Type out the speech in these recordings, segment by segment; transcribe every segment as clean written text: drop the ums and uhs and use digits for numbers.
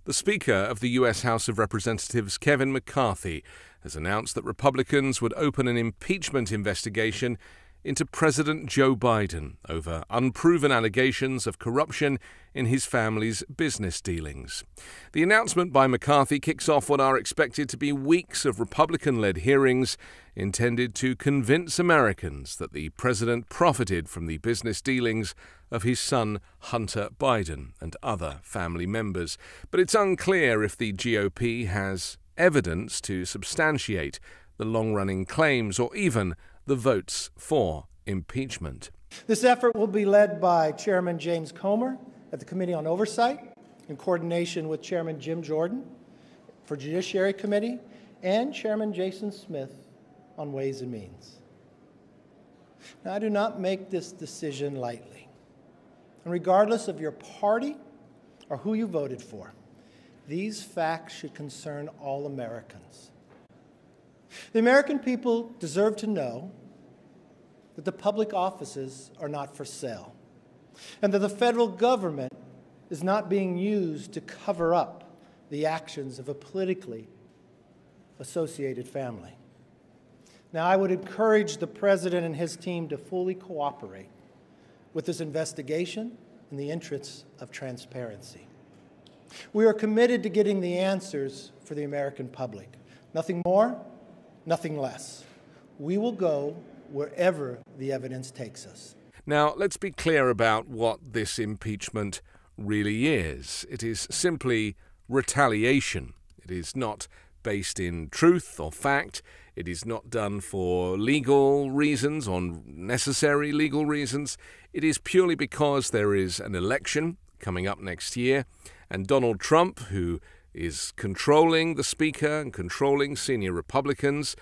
The Speaker of the U.S. House of Representatives, Kevin McCarthy, has announced that Republicans would open an impeachment investigation into President Joe Biden over unproven allegations of corruption in his family's business dealings. The announcement by McCarthy kicks off what are expected to be weeks of Republican-led hearings intended to convince Americans that the president profited from the business dealings of his son Hunter Biden and other family members. But it's unclear if the GOP has evidence to substantiate the long-running claims or even the votes for impeachment. This effort will be led by Chairman James Comer at the Committee on Oversight, in coordination with Chairman Jim Jordan for Judiciary Committee and Chairman Jason Smith on Ways and Means. Now, I do not make this decision lightly. And regardless of your party or who you voted for, these facts should concern all Americans. The American people deserve to know that the public offices are not for sale, and that the federal government is not being used to cover up the actions of a politically associated family. Now, I would encourage the President and his team to fully cooperate with this investigation in the interests of transparency. We are committed to getting the answers for the American public. Nothing more, nothing less. We will go wherever the evidence takes us. Now, let's be clear about what this impeachment really is. It is simply retaliation. It is not based in truth or fact. It is not done for legal reasons or necessary legal reasons. It is purely because there is an election coming up next year, and Donald Trump, who is controlling the Speaker and controlling senior Republicans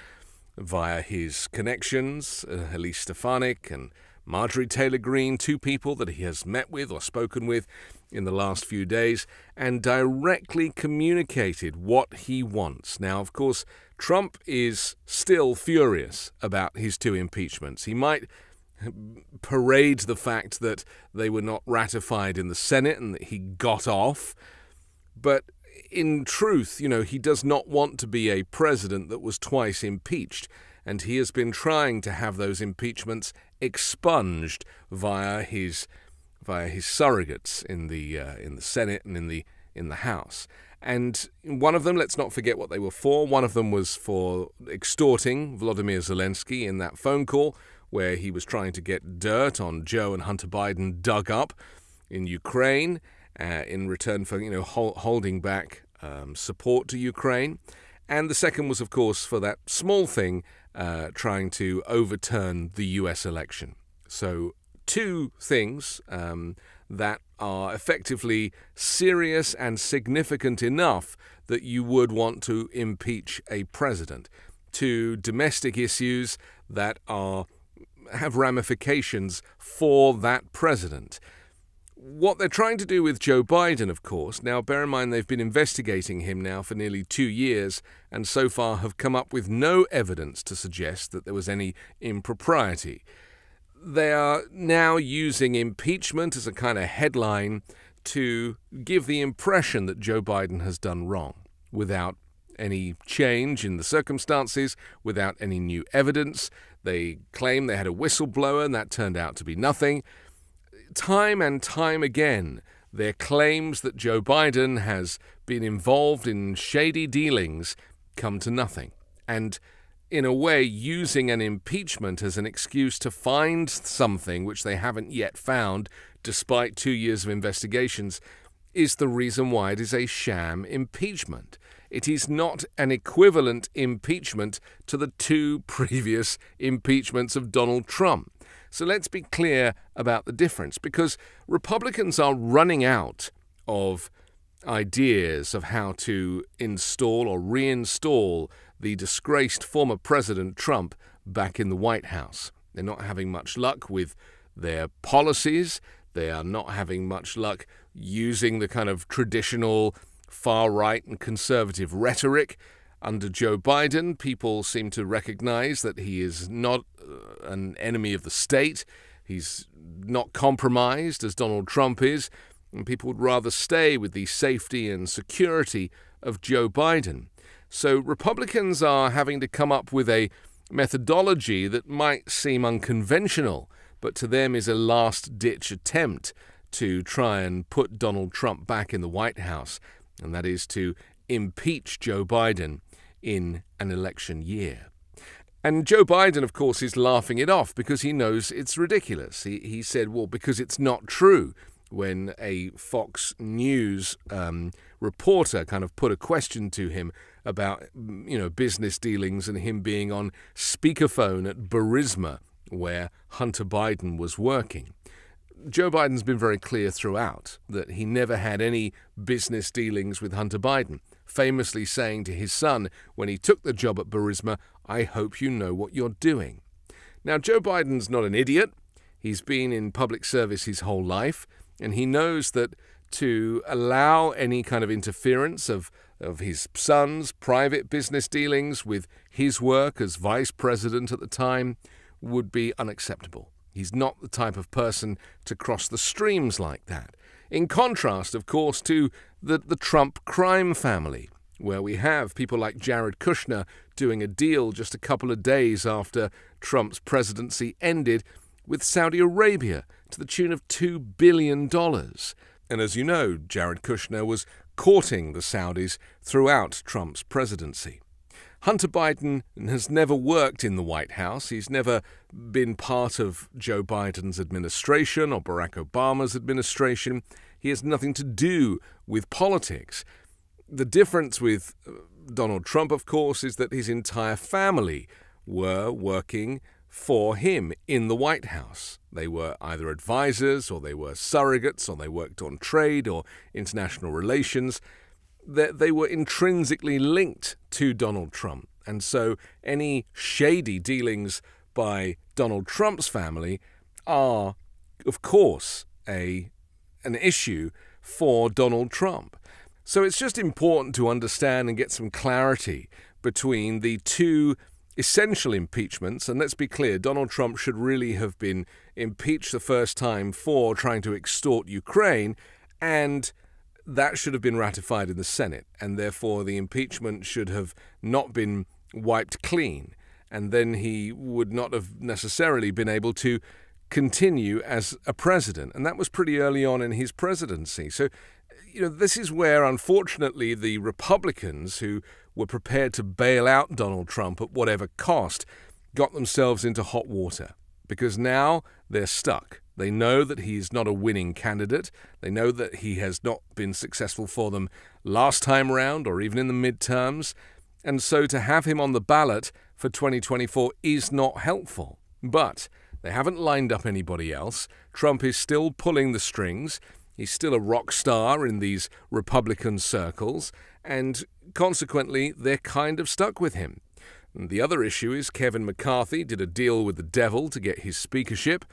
via his connections, Elise Stefanik and Marjorie Taylor Greene, two people that he has met with or spoken with in the last few days, and directly communicated what he wants. Now, of course, Trump is still furious about his two impeachments. He might parade the fact that they were not ratified in the Senate and that he got off, but in truth, he does not want to be a president that was twice impeached, and he has been trying to have those impeachments expunged via his surrogates in the Senate and in the House. And one of them, let's not forget what they were for. One of them was for extorting Volodymyr Zelensky in that phone call where he was trying to get dirt on Joe and Hunter Biden dug up in Ukraine in return for holding back support to Ukraine. And the second was, of course, for that small thing, trying to overturn the U.S. election. So two things that are effectively serious and significant enough that you would want to impeach a president. Two domestic issues that have ramifications for that president. What they're trying to do with Joe Biden, of course, now bear in mind they've been investigating him now for nearly 2 years and so far have come up with no evidence to suggest that there was any impropriety. They are now using impeachment as a kind of headline to give the impression that Joe Biden has done wrong without any change in the circumstances, without any new evidence. They claim they had a whistleblower and that turned out to be nothing. Time and time again, their claims that Joe Biden has been involved in shady dealings come to nothing. And in a way, using an impeachment as an excuse to find something which they haven't yet found, despite 2 years of investigations, is the reason why it is a sham impeachment. It is not an equivalent impeachment to the two previous impeachments of Donald Trump. So let's be clear about the difference, because Republicans are running out of ideas of how to install or reinstall the disgraced former President Trump back in the White House. They're not having much luck with their policies. They are not having much luck using the kind of traditional far-right and conservative rhetoric. Under Joe Biden, people seem to recognize that he is not an enemy of the state. He's not compromised, as Donald Trump is. and people would rather stay with the safety and security of Joe Biden. So Republicans are having to come up with a methodology that might seem unconventional, but to them is a last-ditch attempt to try and put Donald Trump back in the White House, and that is to impeach Joe Biden in an election year. And Joe Biden, of course, is laughing it off because he knows it's ridiculous. He said, well, because it's not true, when a Fox News reporter kind of put a question to him about, business dealings and him being on speakerphone at Burisma, where Hunter Biden was working. Joe Biden's been very clear throughout that he never had any business dealings with Hunter Biden, famously saying to his son when he took the job at Burisma, "I hope you know what you're doing." Now, Joe Biden's not an idiot. He's been in public service his whole life, and he knows that to allow any kind of interference of his son's private business dealings with his work as vice president at the time would be unacceptable. He's not the type of person to cross the streams like that. In contrast, of course, to the Trump crime family, where we have people like Jared Kushner doing a deal just a couple of days after Trump's presidency ended with Saudi Arabia to the tune of $2 billion. And as you know, Jared Kushner was courting the Saudis throughout Trump's presidency. Hunter Biden has never worked in the White House. He's never been part of Joe Biden's administration or Barack Obama's administration. He has nothing to do with politics. The difference with Donald Trump, of course, is that his entire family were working for him in the White House. They were either advisors or they were surrogates or they worked on trade or international relations. They were intrinsically linked to Donald Trump. And so any shady dealings by Donald Trump's family are, of course, an issue for Donald Trump. So it's just important to understand and get some clarity between the two essential impeachments. And let's be clear, Donald Trump should really have been impeached the first time for trying to extort Ukraine, and that should have been ratified in the Senate, and therefore the impeachment should have not been wiped clean, and then he would not have necessarily been able to continue as a president. And that was pretty early on in his presidency. So, this is where, unfortunately, the Republicans who were prepared to bail out Donald Trump at whatever cost got themselves into hot water, because now they're stuck. They know that he's not a winning candidate. They know that he has not been successful for them last time round or even in the midterms. And so to have him on the ballot for 2024 is not helpful. But they haven't lined up anybody else. Trump is still pulling the strings. He's still a rock star in these Republican circles. And consequently, they're kind of stuck with him. And the other issue is Kevin McCarthy did a deal with the devil to get his speakership.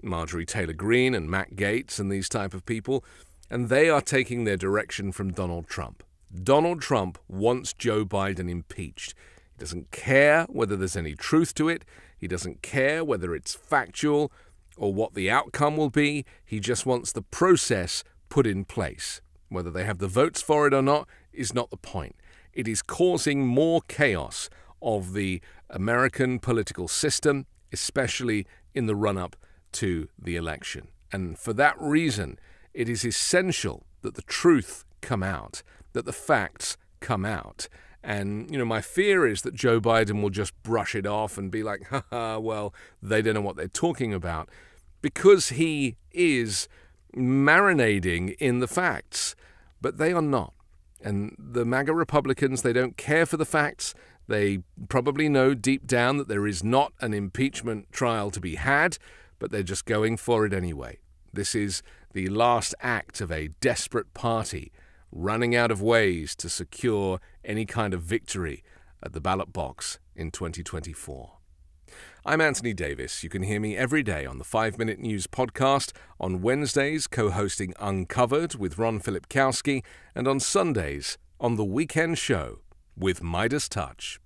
Marjorie Taylor Greene and Matt Gaetz and these type of people, and they are taking their direction from Donald Trump. Donald Trump wants Joe Biden impeached. He doesn't care whether there's any truth to it. He doesn't care whether it's factual or what the outcome will be. He just wants the process put in place. Whether they have the votes for it or not is not the point. It is causing more chaos of the American political system, especially in the run-up to the election. And for that reason, it is essential that the truth come out, that the facts come out. And, my fear is that Joe Biden will just brush it off and be like, well, they don't know what they're talking about, because he is marinating in the facts, but they are not. And the MAGA Republicans, they don't care for the facts. They probably know deep down that there is not an impeachment trial to be had, but they're just going for it anyway. This is the last act of a desperate party running out of ways to secure any kind of victory at the ballot box in 2024. I'm Anthony Davis. You can hear me every day on the 5-Minute News podcast, on Wednesdays co-hosting Uncovered with Ron Filipkowski, and on Sundays on The Weekend Show with Midas Touch.